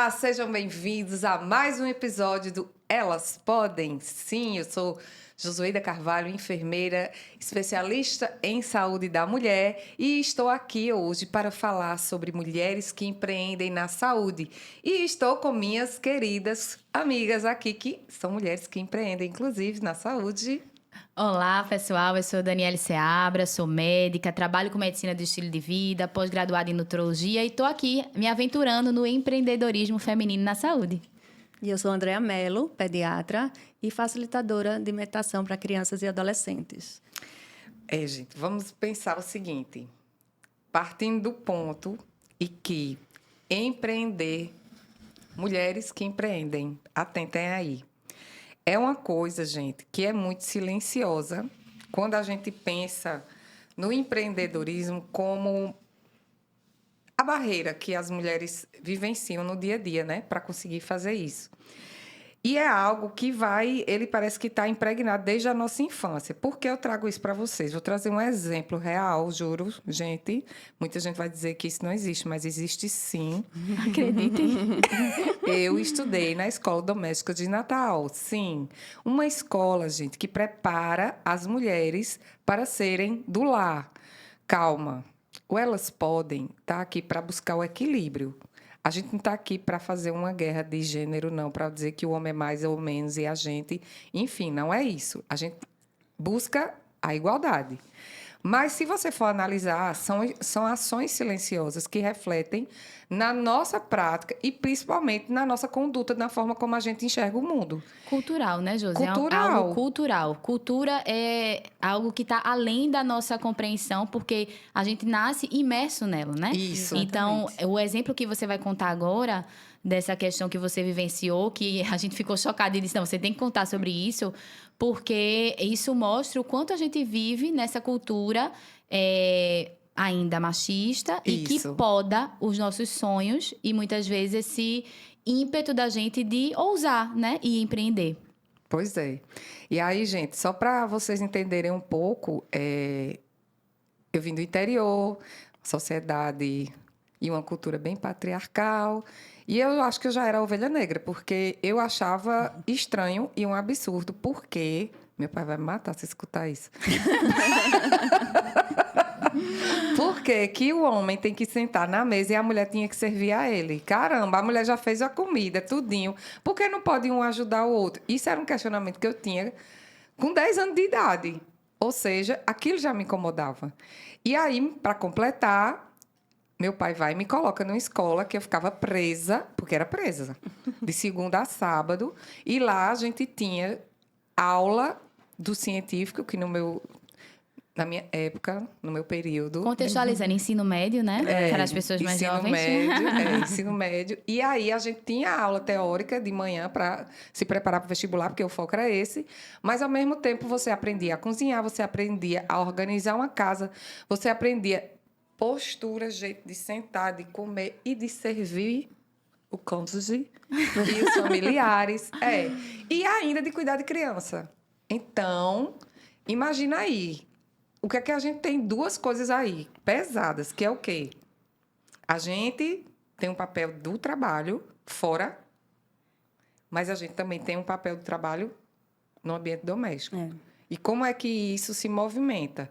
Olá, sejam bem-vindos a mais um episódio do Elas Podem. Sim, eu sou Josueida Carvalho, enfermeira, especialista em saúde da mulher e estou aqui hoje para falar sobre mulheres que empreendem na saúde. E estou com minhas queridas amigas aqui, que são mulheres que empreendem, inclusive, na saúde. Olá, pessoal. Eu sou Daniele Seabra, sou médica, trabalho com medicina do estilo de vida, pós-graduada em nutrologia e estou aqui me aventurando no empreendedorismo feminino na saúde. E eu sou Andréa Mello, pediatra e facilitadora de meditação para crianças e adolescentes. Gente, vamos pensar o seguinte, partindo do ponto e que empreender, mulheres que empreendem, atentem aí. É uma coisa, gente, que é muito silenciosa quando a gente pensa no empreendedorismo como a barreira que as mulheres vivenciam no dia a dia, né, para conseguir fazer isso. E é algo que ele parece que está impregnado desde a nossa infância. Por que eu trago isso para vocês? Vou trazer um exemplo real, juro, gente. Muita gente vai dizer que isso não existe, mas existe sim. Acreditem. Eu estudei na Escola Doméstica de Natal, sim. Uma escola, gente, que prepara as mulheres para serem do lar. Calma, elas podem estar aqui para buscar o equilíbrio. A gente não está aqui para fazer uma guerra de gênero, não, para dizer que o homem é mais ou menos e a gente... Enfim, não é isso. A gente busca a igualdade. Mas, se você for analisar, são ações silenciosas que refletem na nossa prática e, principalmente, na nossa conduta, na forma como a gente enxerga o mundo. Cultural, né, José? Cultural. É algo cultural. Cultura é algo que está além da nossa compreensão, porque a gente nasce imerso nela, né? Isso. Então, Exatamente. o exemplo que você vai contar agora, dessa questão que você vivenciou, que a gente ficou chocada e disse, não, você tem que contar sobre isso, porque isso mostra o quanto a gente vive nessa cultura ainda machista e que Isso. poda os nossos sonhos e muitas vezes esse ímpeto da gente de ousar, né, e empreender. Pois é. E aí, gente, só para vocês entenderem um pouco, eu vim do interior, sociedade e uma cultura bem patriarcal, e eu acho que eu já era ovelha negra, porque eu achava estranho e um absurdo, porque... Meu pai vai me matar se escutar isso. Por que o homem tem que sentar na mesa e a mulher tinha que servir a ele? Caramba, a mulher já fez a comida, tudinho. Por que não pode um ajudar o outro? Isso era um questionamento que eu tinha com 10 anos de idade. Ou seja, aquilo já me incomodava. E aí, para completar, meu pai vai e me coloca numa escola que eu ficava presa, porque era presa, de segunda a sábado. E lá a gente tinha aula do científico, que na minha época, no meu período... Contextualizando, ensino médio, né? Para as pessoas mais jovens. Ensino médio. E aí, a gente tinha aula teórica de manhã para se preparar para o vestibular, porque o foco era esse. Mas, ao mesmo tempo, você aprendia a cozinhar, você aprendia a organizar uma casa, você aprendia postura, jeito de sentar, de comer e de servir o cônjuge e os familiares. E ainda de cuidar de criança. Então, imagina aí. O que é que a gente tem? Duas coisas aí pesadas, que é o quê? A gente tem um papel do trabalho fora, mas a gente também tem um papel do trabalho no ambiente doméstico. E como é que isso se movimenta?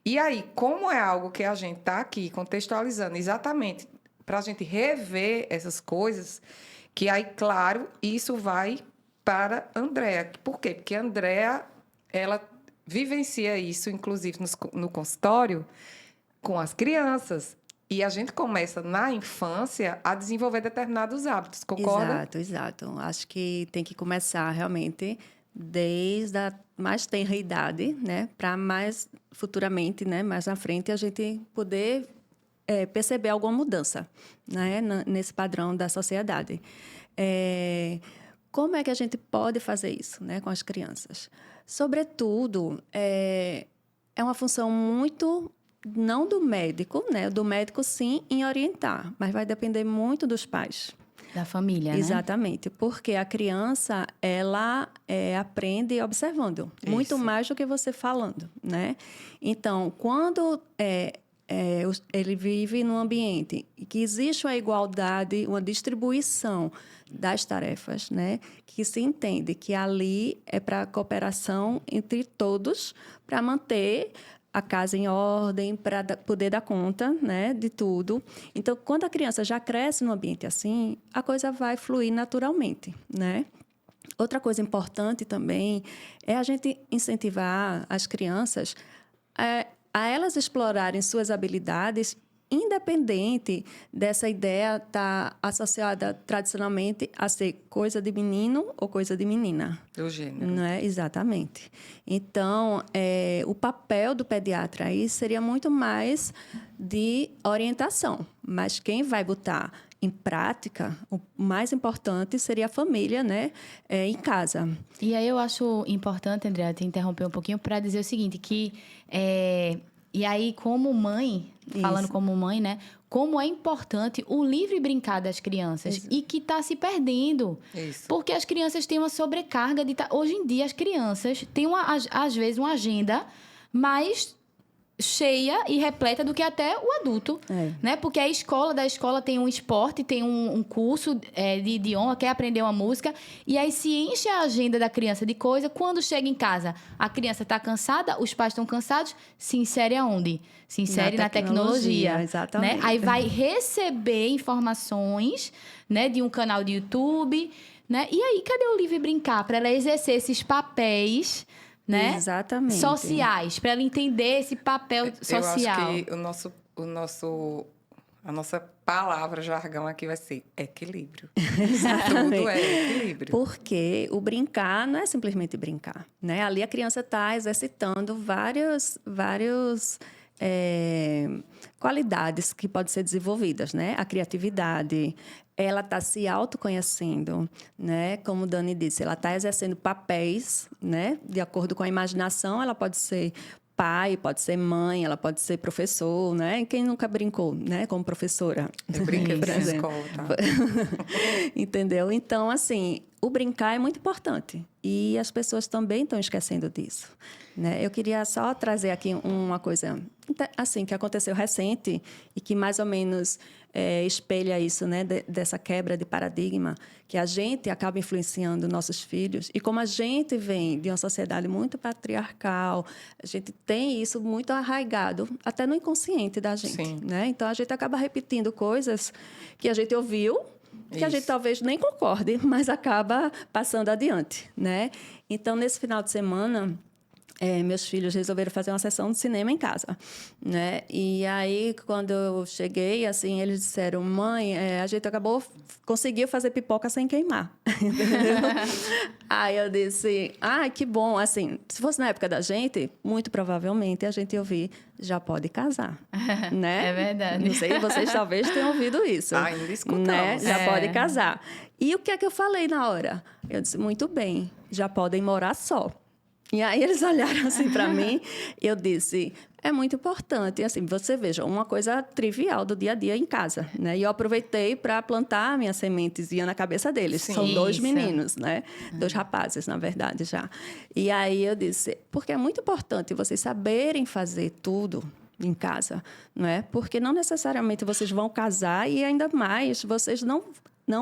E aí, como é algo que a gente está aqui contextualizando exatamente para a gente rever essas coisas, que aí, claro, isso vai para a Andréa. Por quê? Porque a Andréa, ela vivencia isso, inclusive, no consultório, com as crianças. E a gente começa, na infância, a desenvolver determinados hábitos, concorda? Exato. Acho que tem que começar, realmente, desde a mais tenra idade, né? Para mais futuramente, né? Mais na frente, a gente poder perceber alguma mudança, né? Nesse padrão da sociedade. Como é que a gente pode fazer isso, né, com as crianças? Sobretudo, é uma função muito, não do médico, né? Do médico, sim, em orientar, mas vai depender muito dos pais. Da família, né? Exatamente, porque a criança, ela aprende observando, muito mais do que você falando, né? Então, quando ele vive num ambiente em que existe uma igualdade, uma distribuição das tarefas, né? Que se entende que ali é para cooperação entre todos, para manter a casa em ordem, para poder dar conta, né, de tudo. Então, quando a criança já cresce num ambiente assim, a coisa vai fluir naturalmente, né? Outra coisa importante também é a gente incentivar as crianças a elas explorarem suas habilidades, independente dessa ideia estar associada tradicionalmente a ser coisa de menino ou coisa de menina. Do gênero. Não é? Exatamente. Então, o papel do pediatra aí seria muito mais de orientação, mas quem vai botar em prática, o mais importante seria a família, né, em casa. E aí eu acho importante, Andréa, te interromper um pouquinho para dizer o seguinte, que e aí como mãe, falando como mãe, né, como é importante o livre brincar das crianças. Isso. E que está se perdendo. Isso. Porque as crianças têm uma sobrecarga de... Hoje em dia, as crianças têm, às vezes, uma agenda mais cheia e repleta do que até o adulto, né? Porque da escola tem um esporte, tem um curso de idioma, quer aprender uma música, e aí se enche a agenda da criança de coisa. Quando chega em casa, a criança está cansada, os pais estão cansados, se insere aonde? Se insere na tecnologia. Exatamente. Né? Aí vai receber informações, né, de um canal de YouTube, né? E aí, cadê o livre brincar? Para ela exercer esses papéis, né? Exatamente. Sociais, para ela entender esse papel social. Eu acho que a nossa palavra jargão aqui vai ser equilíbrio. Exatamente. Tudo é equilíbrio. Porque o brincar não é simplesmente brincar, né? Ali a criança está exercitando várias qualidades que podem ser desenvolvidas, né? A criatividade, ela está se autoconhecendo, né? Como Dani disse, ela está exercendo papéis, né? De acordo com a imaginação, ela pode ser pai, pode ser mãe, ela pode ser professor, né? Quem nunca brincou, né? Como professora. Eu brinquei na escola, tá? Entendeu? Então, assim, o brincar é muito importante. E as pessoas também estão esquecendo disso, né? Eu queria só trazer aqui uma coisa, assim, que aconteceu recente e que mais ou menos espelha isso, né? Dessa quebra de paradigma, que a gente acaba influenciando nossos filhos. E como a gente vem de uma sociedade muito patriarcal, a gente tem isso muito arraigado, até no inconsciente da gente, Sim. né? Então, a gente acaba repetindo coisas que a gente ouviu, que a gente talvez nem concorde, mas acaba passando adiante, né? Então, nesse final de semana, meus filhos resolveram fazer uma sessão de cinema em casa, né? E aí, quando eu cheguei, assim, eles disseram: mãe, a gente conseguiu fazer pipoca sem queimar. Entendeu? Aí eu disse: que bom. Assim, se fosse na época da gente, muito provavelmente a gente ia ouvir: já pode casar, né? É verdade. Não sei, vocês talvez tenham ouvido isso. Ainda escutamos. Né? Já pode casar. E o que é que eu falei na hora? Eu disse: muito bem, já podem morar só. E aí eles olharam assim para mim, eu disse: é muito importante. Assim, você veja, uma coisa trivial do dia a dia em casa, né? E eu aproveitei para plantar minhas sementezinhas na cabeça deles. Sim, são 2 isso. meninos, né? 2 rapazes, na verdade, já. E aí eu disse: porque é muito importante vocês saberem fazer tudo em casa, não é? Porque não necessariamente vocês vão casar e ainda mais, vocês não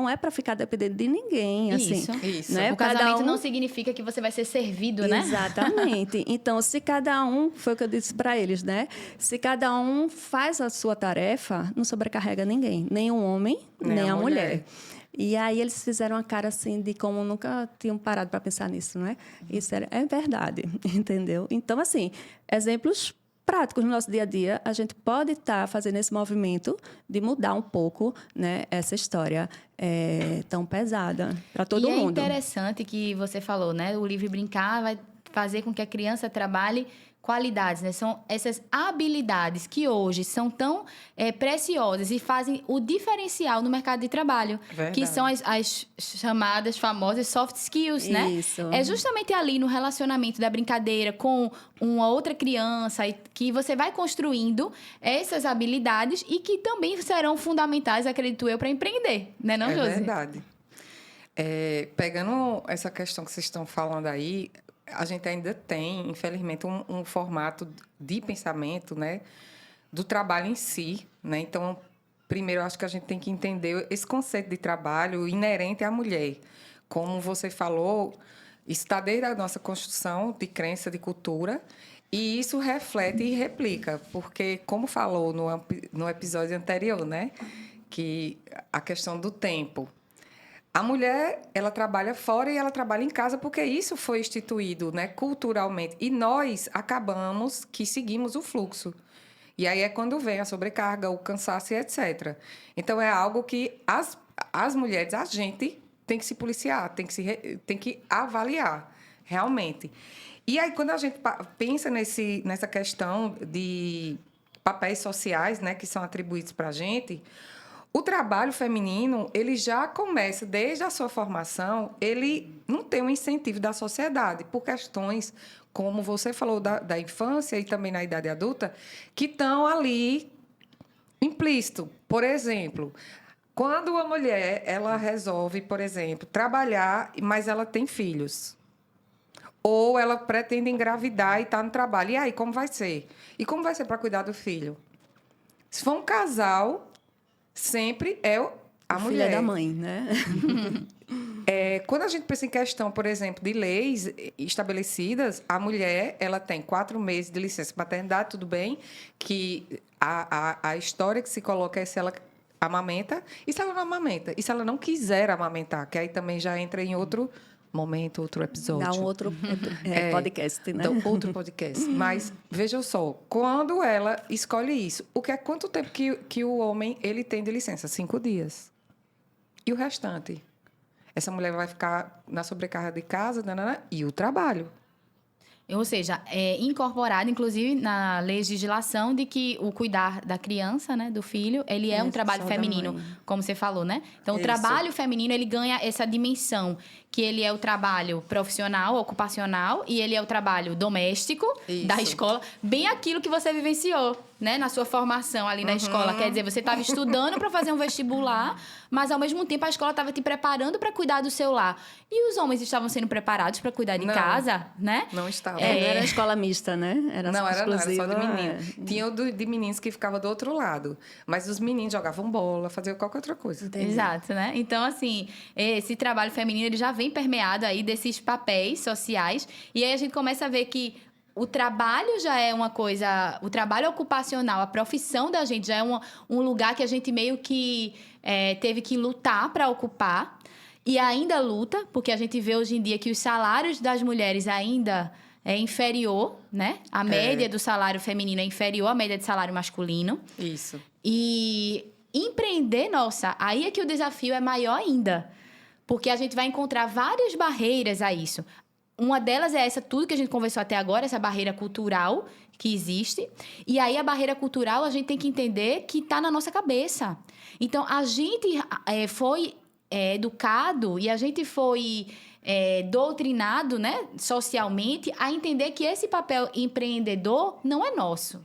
é para ficar dependendo de ninguém, assim. Isso. Né? O casamento não significa que você vai ser servido, né? Exatamente. Então, se cada um, foi o que eu disse para eles, né? Se cada um faz a sua tarefa, não sobrecarrega ninguém, nem o homem, nem a mulher. E aí eles fizeram uma cara assim de como nunca tinham parado para pensar nisso, né? Isso é verdade, entendeu? Então, assim, exemplos práticos no nosso dia a dia, a gente pode estar fazendo esse movimento de mudar um pouco, né, essa história tão pesada para todo mundo. E é interessante que você falou, né? O livre brincar vai fazer com que a criança trabalhe qualidades, né? São essas habilidades que hoje são tão preciosas e fazem o diferencial no mercado de trabalho. Verdade. Que são as chamadas famosas soft skills, né? Isso. É justamente ali no relacionamento da brincadeira com uma outra criança que você vai construindo essas habilidades e que também serão fundamentais, acredito eu, para empreender, né, não, Josi? É verdade. Pegando essa questão que vocês estão falando aí, a gente ainda tem, infelizmente, um formato de pensamento, né, do trabalho em si, né? Então, primeiro, eu acho que a gente tem que entender esse conceito de trabalho inerente à mulher. Como você falou, isso está desde a nossa construção de crença, de cultura, e isso reflete e replica, porque, como falou no episódio anterior, né? Que a questão do tempo. A mulher, ela trabalha fora e ela trabalha em casa porque isso foi instituído, né, culturalmente. E nós acabamos que seguimos o fluxo. E aí é quando vem a sobrecarga, o cansaço e etc. Então, é algo que as mulheres, a gente tem que se policiar, tem que avaliar, realmente. E aí, quando a gente pensa nessa questão de papéis sociais, né, que são atribuídos para a gente, o trabalho feminino, ele já começa, desde a sua formação, ele não tem um incentivo da sociedade, por questões, como você falou, da infância e também na idade adulta, que estão ali implícito. Por exemplo, quando uma mulher ela resolve, por exemplo, trabalhar, mas ela tem filhos, ou ela pretende engravidar e está no trabalho, e aí, como vai ser? E como vai ser para cuidar do filho? Se for um casal, sempre é a mulher. Filha da mãe, né? Quando a gente pensa em questão, por exemplo, de leis estabelecidas, a mulher ela tem 4 meses de licença maternidade, tudo bem, que a história que se coloca é se ela amamenta e se ela não amamenta. E se ela não quiser amamentar, que aí também já entra em outro momento, outro episódio. Dá um outro podcast, né? Então, outro podcast. Mas, veja só, quando ela escolhe isso, quanto tempo que o homem ele tem de licença? 5 dias. E o restante? Essa mulher vai ficar na sobrecarga de casa, nanana, e o trabalho. Ou seja, é incorporado, inclusive, na legislação de que o cuidar da criança, né, do filho, ele é um trabalho só da feminino, mãe. como você falou, né? Então, o Isso. trabalho feminino, ele ganha essa dimensão, que ele é o trabalho profissional, ocupacional, e ele é o trabalho doméstico da Isso. escola, bem aquilo que você vivenciou, né, na sua formação ali na escola. Quer dizer, você estava estudando para fazer um vestibular, mas, ao mesmo tempo, a escola estava te preparando para cuidar do seu lar. E os homens estavam sendo preparados para cuidar de Não. casa, né? Não estava. Não era escola mista, né? Não, era só exclusiva, de menino. Tinha o de meninos que ficava do outro lado. Mas os meninos jogavam bola, faziam qualquer outra coisa. Entendi. Exato, né? Então, assim, esse trabalho feminino, ele já vem permeado aí desses papéis sociais. E aí a gente começa a ver que o trabalho já é uma coisa... O trabalho ocupacional, a profissão da gente já é um lugar que a gente meio que teve que lutar para ocupar. E ainda luta, porque a gente vê hoje em dia que os salários das mulheres ainda é inferior, né? A média do salário feminino é inferior à média de salário masculino. Isso. E empreender, nossa, aí é que o desafio é maior ainda. Porque a gente vai encontrar várias barreiras a isso. Uma delas é essa, tudo que a gente conversou até agora, essa barreira cultural que existe. E aí, a barreira cultural, a gente tem que entender que está na nossa cabeça. Então, a gente foi educado e a gente foi doutrinado, né, socialmente, a entender que esse papel empreendedor não é nosso.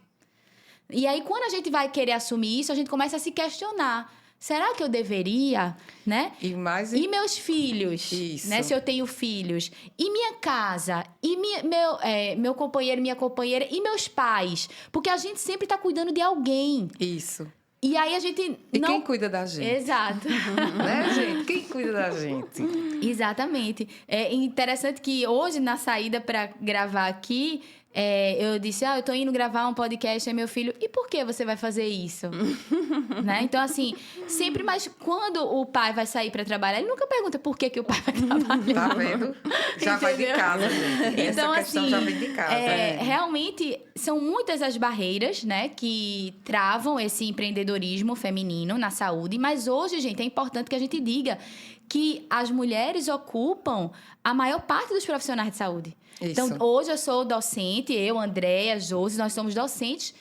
E aí, quando a gente vai querer assumir isso, a gente começa a se questionar. Será que eu deveria, né? E meus filhos, Isso. né? Se eu tenho filhos. E minha casa. E meu companheiro, minha companheira. E meus pais. Porque a gente sempre está cuidando de alguém. Isso. E aí a gente E não... quem cuida da gente? Exato. Né, gente? Quem cuida da gente? Exatamente. É interessante que hoje, na saída para gravar aqui, eu disse, eu tô indo gravar um podcast, meu filho, e por que você vai fazer isso? Né? Então, assim, sempre, mas quando o pai vai sair para trabalhar, ele nunca pergunta por que o pai vai trabalhar. Tá vendo? Já vai de Entendeu? casa, gente. Então, essa questão assim, já vem de casa. realmente são muitas as barreiras, né, que travam esse empreendedorismo feminino na saúde, mas hoje, gente, é importante que a gente diga que as mulheres ocupam a maior parte dos profissionais de saúde. Isso. Então, hoje eu sou docente, eu, Andréia, Josi, nós somos docentes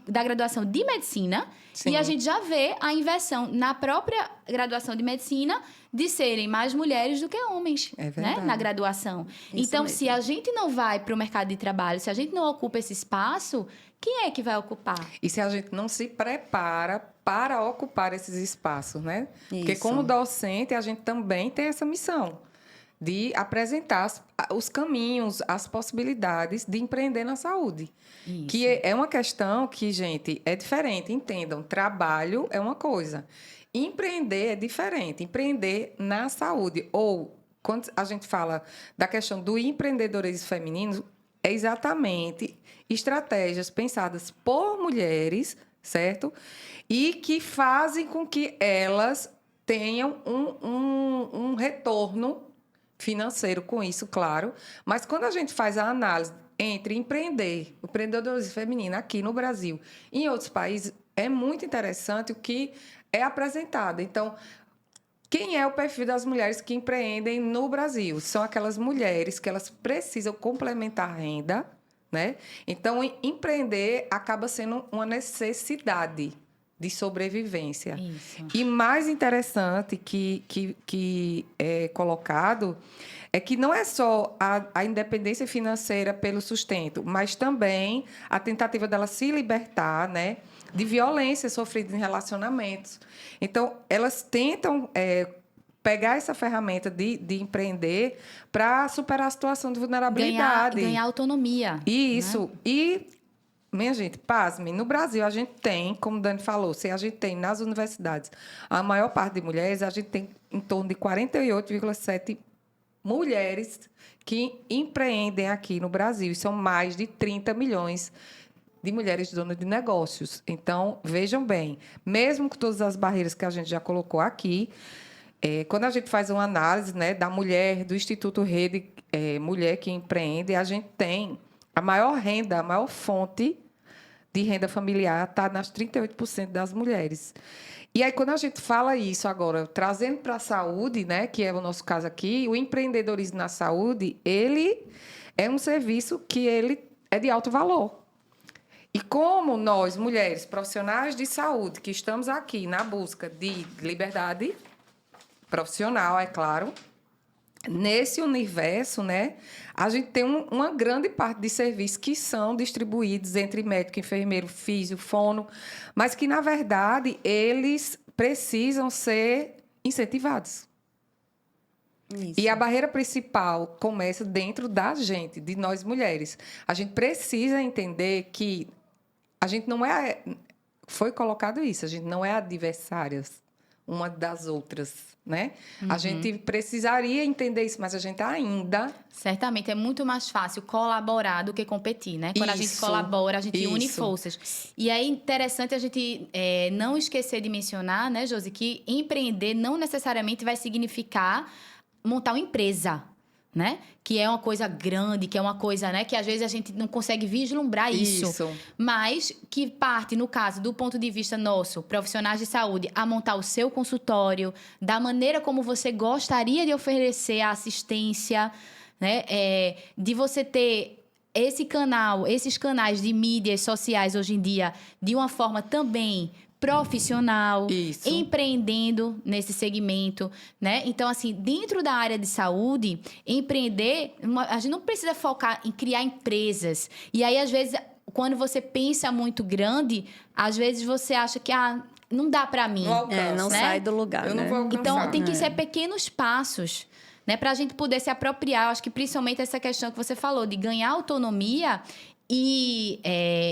da graduação de medicina. Sim. E a gente já vê a inversão na própria graduação de medicina de serem mais mulheres do que homens, É né? verdade. Na graduação. Isso Então, mesmo. se a gente não vai para o mercado de trabalho, se a gente não ocupa esse espaço, quem é que vai ocupar? E se a gente não se prepara para ocupar esses espaços, né? Porque Isso. como docente, a gente também tem essa missão de apresentar os caminhos, as possibilidades de empreender na saúde. Isso. Que é uma questão que, gente, é diferente. Entendam, trabalho é uma coisa. Empreender é diferente. Empreender na saúde. Ou, quando a gente fala da questão do empreendedorismo feminino, é exatamente estratégias pensadas por mulheres, certo? E que fazem com que elas tenham um retorno financeiro com isso, claro. Mas quando a gente faz a análise entre empreender, o empreendedorismo feminino aqui no Brasil e em outros países, é muito interessante o que é apresentado. Então, quem é o perfil das mulheres que empreendem no Brasil? São aquelas mulheres que elas precisam complementar a renda, né? Então, empreender acaba sendo uma necessidade de sobrevivência. Isso. E mais interessante que é colocado é que não é só a independência financeira pelo sustento, mas também a tentativa dela se libertar, né, de violência sofrida em relacionamentos. Então, elas tentam pegar essa ferramenta de empreender para superar a situação de vulnerabilidade. Ganhar autonomia. Isso. Né? E, minha gente, pasme, no Brasil a gente tem, como o Dani falou, se a gente tem nas universidades a maior parte de mulheres, a gente tem em torno de 48,7% mulheres que empreendem aqui no Brasil. E são mais de 30 milhões de mulheres donas de negócios. Então, vejam bem, mesmo com todas as barreiras que a gente já colocou aqui, quando a gente faz uma análise, né, da mulher, do Instituto Rede Mulher que Empreende, a gente tem a maior renda, a maior fonte de renda familiar está nas 38% das mulheres. E aí, quando a gente fala isso agora, trazendo para a saúde, né, que é o nosso caso aqui, o empreendedorismo na saúde, ele é um serviço que ele é de alto valor. E como nós, mulheres profissionais de saúde, que estamos aqui na busca de liberdade profissional, é claro, nesse universo, né, a gente tem uma grande parte de serviços que são distribuídos entre médico, enfermeiro, físio, fono, mas que, na verdade, eles precisam ser incentivados. Isso. E a barreira principal começa dentro da gente, de nós mulheres. A gente precisa entender que a gente não é... Foi colocado isso, a gente não é adversárias uma das outras, né? A gente precisaria entender isso, mas a gente ainda... Certamente é muito mais fácil colaborar do que competir, né? Quando a gente Isso, colabora, a gente une isso. forças. E é interessante a gente não esquecer de mencionar, né, Josi, que empreender não necessariamente vai significar montar uma empresa, né? Que é uma coisa grande, que é uma coisa, né, que às vezes a gente não consegue vislumbrar isso. Mas que parte, no caso, do ponto de vista nosso, profissionais de saúde, a montar o seu consultório, da maneira como você gostaria de oferecer a assistência, né? De você ter esses canais de mídias sociais hoje em dia de uma forma também profissional, Isso. empreendendo nesse segmento, né? Então, assim, dentro da área de saúde, empreender, a gente não precisa focar em criar empresas. E aí, às vezes, quando você pensa muito grande, às vezes você acha que, não dá para mim. Não alcança, não né? sai do lugar, Eu né? não vou alcançar. Então, tem que ser pequenos passos, né? Para a gente poder se apropriar. Eu acho que principalmente essa questão que você falou, de ganhar autonomia e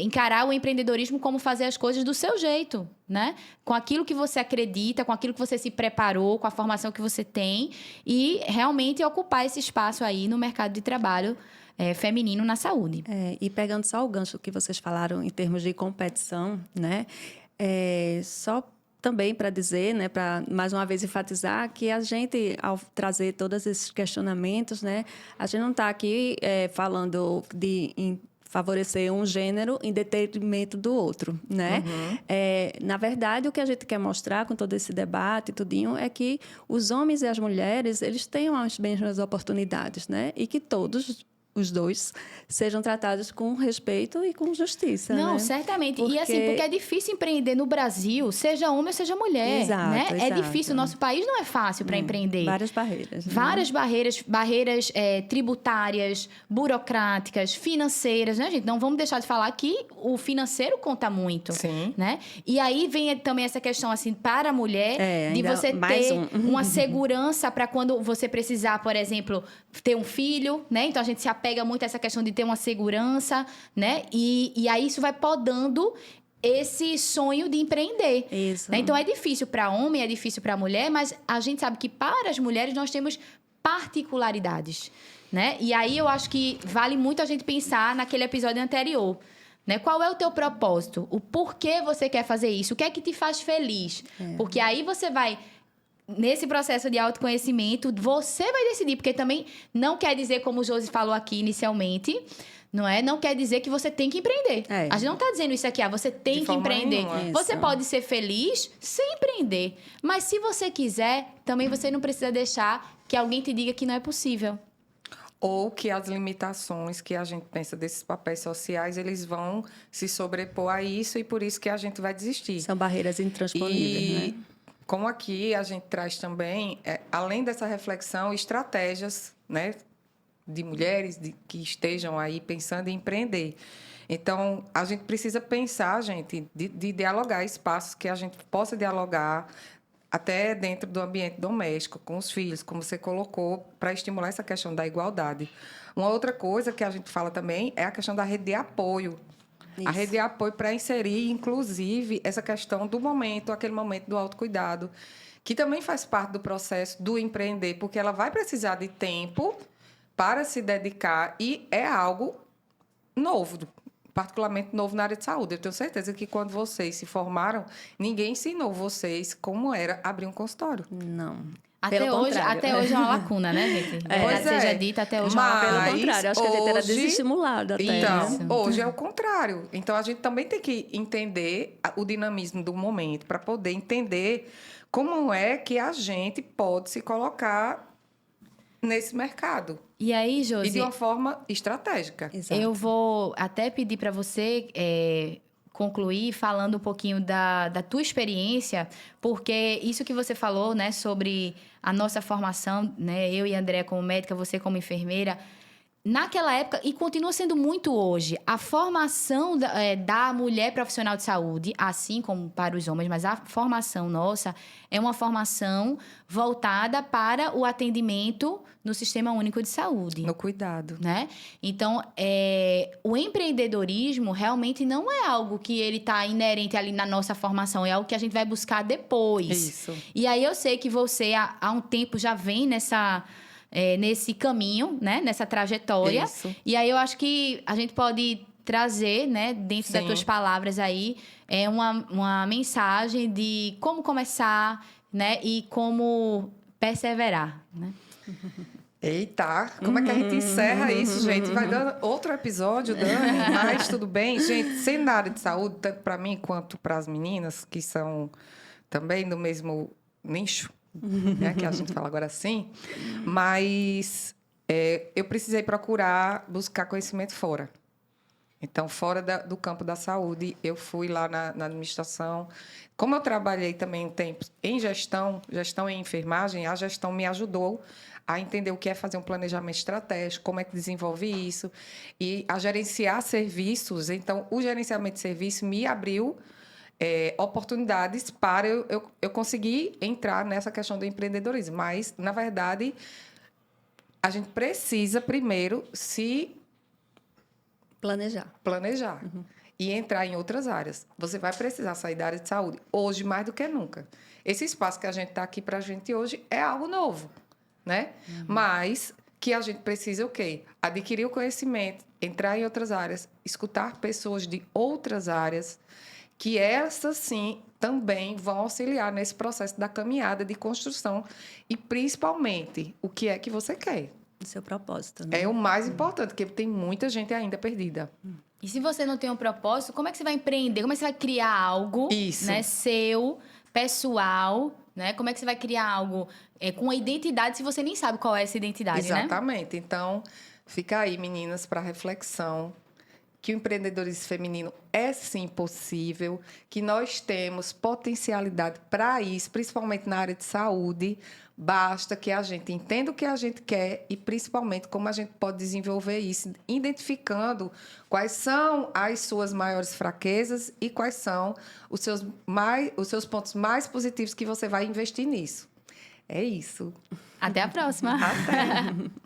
encarar o empreendedorismo como fazer as coisas do seu jeito, né? Com aquilo que você acredita, com aquilo que você se preparou, com a formação que você tem e realmente ocupar esse espaço aí no mercado de trabalho feminino na saúde. E pegando só o gancho que vocês falaram em termos de competição, né? Só também para dizer, né, para mais uma vez enfatizar que a gente, ao trazer todos esses questionamentos, né, a gente não está aqui falando de favorecer um gênero em detrimento do outro, né? Na verdade, o que a gente quer mostrar com todo esse debate e tudinho é que os homens e as mulheres, eles têm as mesmas oportunidades, né? E que todos os dois sejam tratados com respeito e com justiça. Não, né? certamente. E assim, porque é difícil empreender no Brasil, seja homem ou seja mulher. Exato, né? É exato. difícil. O nosso país não é fácil para empreender. Várias barreiras. Né? Várias barreiras tributárias, burocráticas, financeiras, né, gente? Não vamos deixar de falar que o financeiro conta muito. Sim. Né? E aí vem também essa questão, assim, para a mulher, de ainda você mais ter uma segurança para quando você precisar, por exemplo, ter um filho, né? Então a gente se apega muito a essa questão de ter uma segurança, né? E aí isso vai podando esse sonho de empreender. Isso. Né? Então é difícil para homem, é difícil para mulher, mas a gente sabe que para as mulheres nós temos particularidades, né? E aí eu acho que vale muito a gente pensar naquele episódio anterior, né? Qual é o teu propósito? O porquê você quer fazer isso? O que é que te faz feliz? Porque aí você vai, nesse processo de autoconhecimento, você vai decidir, porque também não quer dizer, como o Josi falou aqui inicialmente, não é? Não quer dizer que você tem que empreender. A gente não está dizendo isso aqui, você tem De que forma empreender. nenhuma. Você pode ser feliz sem empreender. Mas se você quiser, também você não precisa deixar que alguém te diga que não é possível. Ou que as limitações que a gente pensa desses papéis sociais, eles vão se sobrepor a isso e por isso que a gente vai desistir. São barreiras intransponíveis, né? Como aqui a gente traz também, além dessa reflexão, estratégias, né, de mulheres que estejam aí pensando em empreender. Então, a gente precisa pensar, gente, de dialogar espaços que a gente possa dialogar até dentro do ambiente doméstico, com os filhos, como você colocou, para estimular essa questão da igualdade. Uma outra coisa que a gente fala também é a questão da rede de apoio. Isso. A rede de apoio para inserir, inclusive, essa questão do momento, aquele momento do autocuidado, que também faz parte do processo do empreender, porque ela vai precisar de tempo para se dedicar e é algo novo, particularmente novo na área de saúde. Eu tenho certeza que quando vocês se formaram, ninguém ensinou vocês como era abrir um consultório. Não. Até hoje é uma lacuna, né, gente? Pois seja dita, até hoje é uma Mas, lacuna. Pelo contrário, acho que a gente era desestimulado até. Então, né? hoje é o contrário. Então, a gente também tem que entender o dinamismo do momento para poder entender como é que a gente pode se colocar nesse mercado. E aí, Josi, E de uma forma estratégica. Exato. eu vou até pedir para você concluir falando um pouquinho da tua experiência, porque isso que você falou, né, sobre a nossa formação, né, eu e a Andréa como médica, você como enfermeira, naquela época, e continua sendo muito hoje, a formação da mulher profissional de saúde, assim como para os homens, mas a formação nossa é uma formação voltada para o atendimento no Sistema Único de Saúde. No cuidado. Né? Então, o empreendedorismo realmente não é algo que ele está inerente ali na nossa formação, é algo que a gente vai buscar depois. Isso. E aí eu sei que você, há um tempo, já vem nesse caminho, né? Nessa trajetória. Isso. E aí eu acho que a gente pode trazer, né, dentro das Sim. tuas palavras aí, uma mensagem de como começar, né? E como perseverar, né? Eita, como é que a gente encerra isso, gente? Vai dar outro episódio, Dani, mas tudo bem. Gente, sendo na área de saúde, tanto para mim quanto para as meninas, que são também do mesmo nicho, né, que a gente fala agora assim, mas eu precisei procurar buscar conhecimento fora. Então, fora do campo da saúde, eu fui lá na administração. Como eu trabalhei também um tempo em gestão em enfermagem, a gestão me ajudou a entender o que é fazer um planejamento estratégico, como é que desenvolve isso, e a gerenciar serviços. Então, o gerenciamento de serviço me abriu oportunidades para eu conseguir entrar nessa questão do empreendedorismo. Mas, na verdade, a gente precisa primeiro se planejar e entrar em outras áreas. Você vai precisar sair da área de saúde hoje mais do que nunca. Esse espaço que a gente está aqui para a gente hoje é algo novo, né? Mas que a gente precisa o quê? Adquirir o conhecimento, entrar em outras áreas, escutar pessoas de outras áreas, que essas, sim, também vão auxiliar nesse processo da caminhada de construção e, principalmente, o que é que você quer. O seu propósito, né? É o mais importante, porque tem muita gente ainda perdida. E se você não tem um propósito, como é que você vai empreender? Como é que você vai criar algo, Isso. né, seu, pessoal, né? Como é que você vai criar algo com uma identidade se você nem sabe qual é essa identidade, né? Exatamente. Então, Fica aí, meninas, para reflexão, que o empreendedorismo feminino é sim possível, que nós temos potencialidade para isso, principalmente na área de saúde. Basta que a gente entenda o que a gente quer e, principalmente, como a gente pode desenvolver isso, identificando quais são as suas maiores fraquezas e quais são os seus pontos mais positivos que você vai investir nisso. É isso. Até a próxima. Até.